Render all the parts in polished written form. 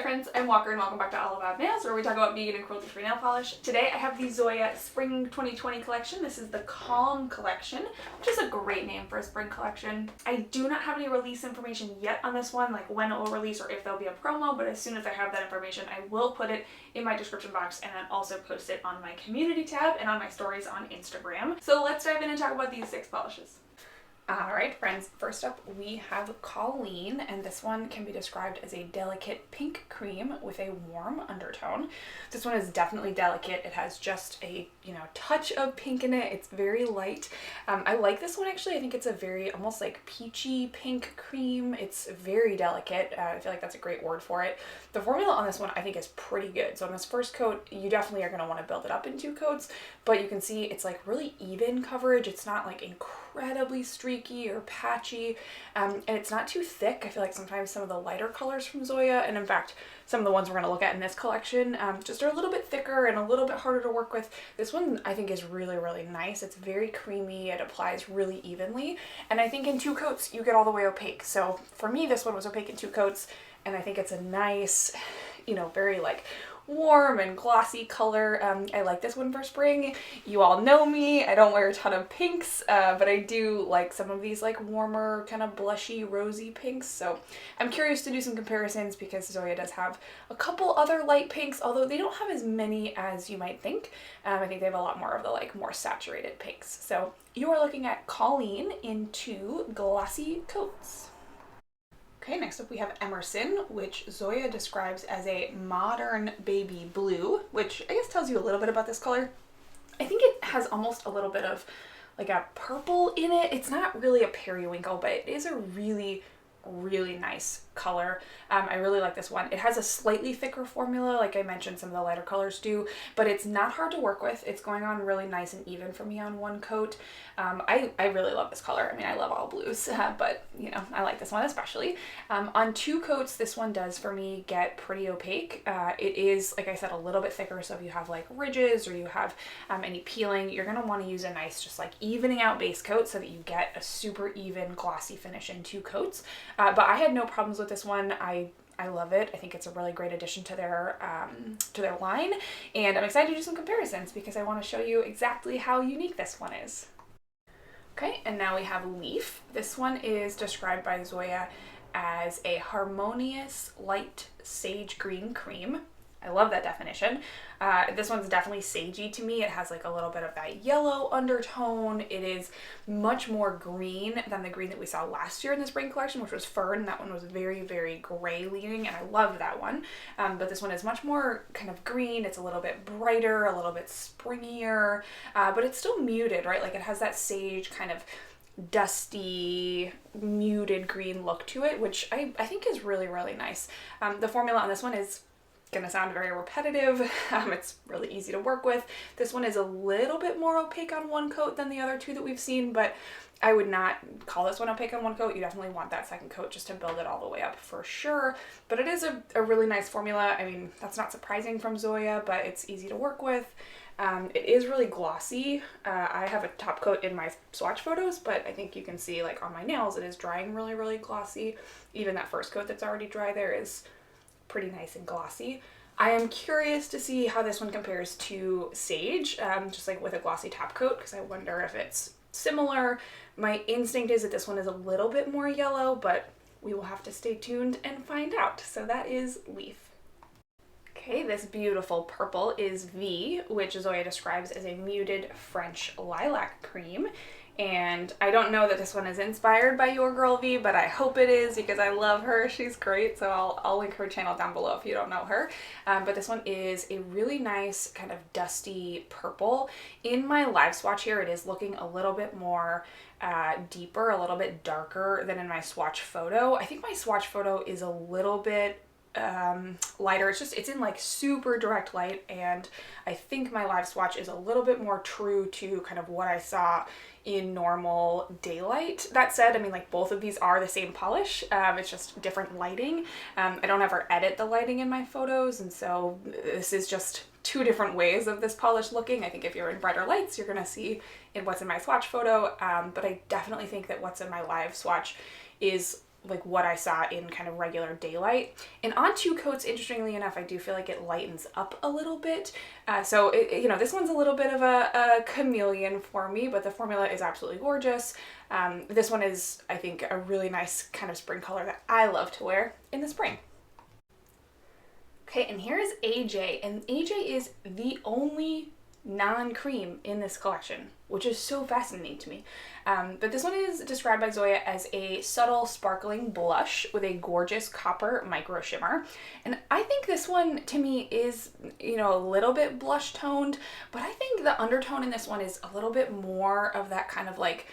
Hi friends, I'm Walker and welcome back to All About Nails, where we talk about vegan and cruelty-free nail polish. Today I have the Zoya Spring 2020 collection. This is the Calm collection, which is a great name for a spring collection. I do not have any release information yet on this one, like when it will release or if there'll be a promo, but as soon as I have that information, I will put it in my description box and then also post it on my community tab and on my stories on Instagram. So let's dive in and talk about these 6 polishes. Alright friends, first up we have Colleen, and this one can be described as a delicate pink cream with a warm undertone. This one is definitely delicate. It has just a, touch of pink in it. It's very light. I like this one actually. I think it's a very almost like peachy pink cream. It's very delicate. I feel like that's a great word for it. The formula on this one I think is pretty good. So on this first coat, you definitely are going to want to build it up in 2 coats, but you can see it's like really even coverage. It's not like incredibly streaky or patchy, and it's not too thick. I feel like sometimes some of the lighter colors from Zoya, and in fact some of the ones we're going to look at in this collection, just are a little bit thicker and a little bit harder to work with. This one I think is really nice. It's very creamy. It applies really evenly, and I think in 2 coats you get all the way opaque. So for me this one was opaque in 2 coats, and I think it's a nice, very like warm and glossy color. I like this one for spring. You all know me, I don't wear a ton of pinks, but I do like some of these like warmer kind of blushy rosy pinks, so I'm curious to do some comparisons because Zoya does have a couple other light pinks, although they don't have as many as you might think. I think they have a lot more of the like more saturated pinks. So you are looking at Colleen in 2 glossy coats. Okay, next up we have Emerson, which Zoya describes as a modern baby blue, which I guess tells you a little bit about this color. I think it has almost a little bit of like a purple in it. It's not really a periwinkle, but it is a really nice color. I really like this one. It has a slightly thicker formula, like I mentioned some of the lighter colors do, but it's not hard to work with. It's going on really nice and even for me on 1 coat. I really love this color. I mean, I love all blues, but I like this one especially. On 2 coats, this one does for me get pretty opaque. It is, like I said, a little bit thicker, so if you have like ridges or you have any peeling, you're going to want to use a nice just like evening out base coat so that you get a super even glossy finish in 2 coats. But I had no problems with this one. I love it. I think it's a really great addition to their line, and I'm excited to do some comparisons because I want to show you exactly how unique this one is. Okay, and now we have Leaf. This one is described by Zoya as a harmonious light sage green cream. I love that definition. This one's definitely sagey to me. It has like a little bit of that yellow undertone. It is much more green than the green that we saw last year in the spring collection, which was Fern. That one was very gray leaning, and I loved that one. But this one is much more kind of green. It's a little bit brighter, a little bit springier, but it's still muted, right? Like it has that sage kind of dusty, muted green look to it, which I think is really nice. The formula on this one is gonna sound very repetitive. It's really easy to work with. This one is a little bit more opaque on 1 coat than the other 2 that we've seen, but I would not call this one opaque on 1 coat. You definitely want that 2nd coat just to build it all the way up for sure. But it is a really nice formula. I mean, that's not surprising from Zoya, but it's easy to work with. It is really glossy. I have a top coat in my swatch photos, but I think you can see like on my nails it is drying really glossy. Even that first coat that's already dry there is pretty nice and glossy. I am curious to see how this one compares to Sage, just like with a glossy top coat, because I wonder if it's similar. My instinct is that this one is a little bit more yellow, but we will have to stay tuned and find out. So that is Leaf. Okay, this beautiful purple is V, which Zoya describes as a muted French lilac cream. And I don't know that this one is inspired by your girl V, but I hope it is because I love her. She's great, so I'll link her channel down below if you don't know her. But this one is a really nice kind of dusty purple. In my live swatch here, it is looking a little bit more deeper, a little bit darker than in my swatch photo. I think my swatch photo is a little bit lighter. It's in like super direct light, and I think my live swatch is a little bit more true to kind of what I saw in normal daylight. That said, I mean, like both of these are the same polish, it's just different lighting. I don't ever edit the lighting in my photos, and so this is just 2 different ways of this polish looking. I think if you're in brighter lights, you're gonna see in what's in my swatch photo, but I definitely think that what's in my live swatch is like what I saw in kind of regular daylight. And on 2 coats, interestingly enough, I do feel like it lightens up a little bit. So you know, this one's a little bit of a chameleon for me, but the formula is absolutely gorgeous. This one is, I think, a really nice kind of spring color that I love to wear in the spring. Okay, and here is AJ, and AJ is the only non-cream in this collection, which is so fascinating to me. But this one is described by Zoya as a subtle sparkling blush with a gorgeous copper micro shimmer. And I think this one to me is, you know, a little bit blush toned, but I think the undertone in this one is a little bit more of that kind of like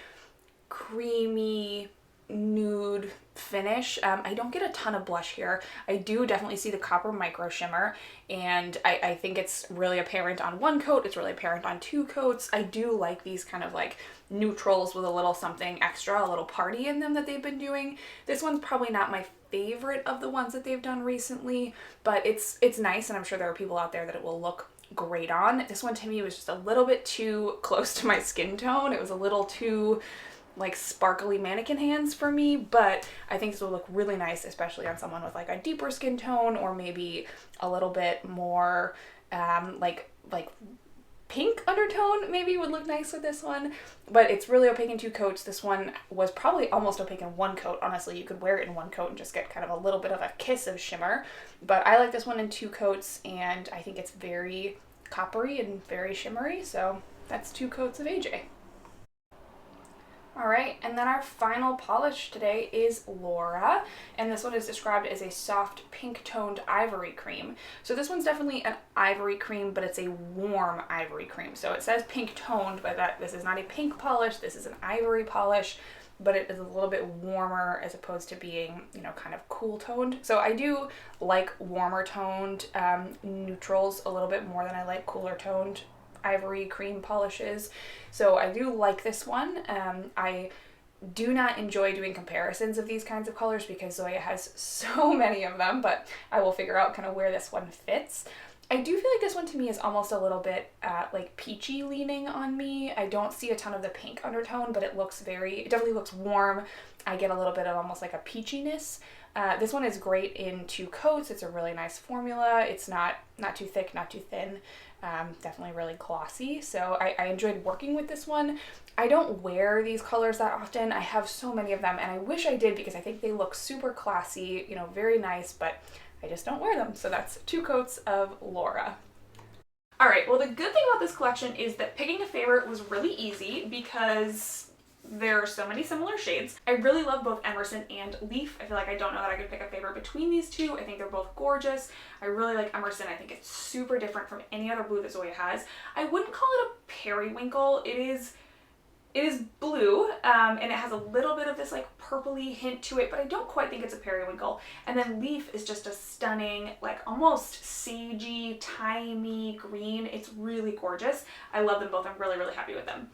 creamy nude finish. I don't get a ton of blush here. I do definitely see the copper micro shimmer, and I think it's really apparent on 1 coat. It's really apparent on 2 coats. I do like these kind of like neutrals with a little something extra, a little party in them that they've been doing. This one's probably not my favorite of the ones that they've done recently, but it's nice, and I'm sure there are people out there that it will look great on. This one to me was just a little bit too close to my skin tone. It was a little too like sparkly mannequin hands for me, but I think this will look really nice, especially on someone with like a deeper skin tone, or maybe a little bit more like pink undertone maybe would look nice with this one. But it's really opaque in 2 coats. This one was probably almost opaque in 1 coat. Honestly, you could wear it in 1 coat and just get kind of a little bit of a kiss of shimmer, but I like this one in 2 coats, and I think it's very coppery and very shimmery. So that's 2 coats of AJ. All right, and then our final polish today is Laura, and this one is described as a soft pink toned ivory cream. So this one's definitely an ivory cream, but it's a warm ivory cream. So it says pink toned, but this is not a pink polish, this is an ivory polish, but it is a little bit warmer as opposed to being, you know, kind of cool toned. So I do like warmer toned neutrals a little bit more than I like cooler toned ivory cream polishes. So I do like this one. I do not enjoy doing comparisons of these kinds of colors because Zoya has so many of them, but I will figure out kind of where this one fits. I do feel like this one to me is almost a little bit like peachy leaning on me. I don't see a ton of the pink undertone, but it definitely looks warm. I get a little bit of almost like a peachiness. This one is great in 2 coats. It's a really nice formula. It's not too thick, not too thin. Definitely really glossy. So I enjoyed working with this one. I don't wear these colors that often. I have so many of them, and I wish I did because I think they look super classy, you know, very nice, but I just don't wear them. So that's 2 coats of Laura. All right, well, the good thing about this collection is that picking a favorite was really easy because there are so many similar shades. I really love both Emerson and Leaf. I feel like I don't know that I could pick a favorite between these 2. I think they're both gorgeous. I really like Emerson. I think it's super different from any other blue that Zoya has. I wouldn't call it a periwinkle. It is blue, and it has a little bit of this like purpley hint to it, but I don't quite think it's a periwinkle. And then Leaf is just a stunning, like almost sagey, timey green. It's really gorgeous. I love them both. I'm really, really happy with them.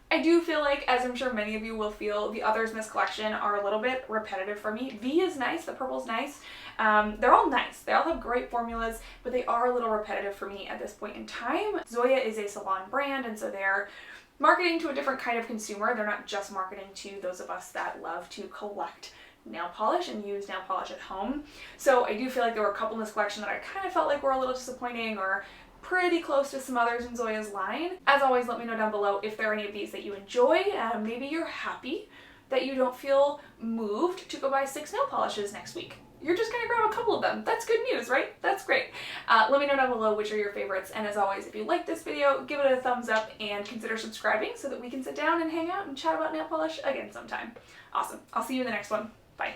I do feel like, as I'm sure many of you will feel, the others in this collection are a little bit repetitive for me. V is nice, the purple's nice. They're all nice. They all have great formulas, but they are a little repetitive for me at this point in time. Zoya is a salon brand, and so they're marketing to a different kind of consumer. They're not just marketing to those of us that love to collect nail polish and use nail polish at home. So I do feel like there were a couple in this collection that I kind of felt like were a little disappointing or pretty close to some others in Zoya's line. As always, let me know down below if there are any of these that you enjoy. Maybe you're happy that you don't feel moved to go buy 6 nail polishes next week. You're just gonna grab a couple of them. That's good news, right? That's great. Let me know down below which are your favorites. And as always, if you like this video, give it a thumbs up and consider subscribing so that we can sit down and hang out and chat about nail polish again sometime. Awesome. I'll see you in the next one. Bye.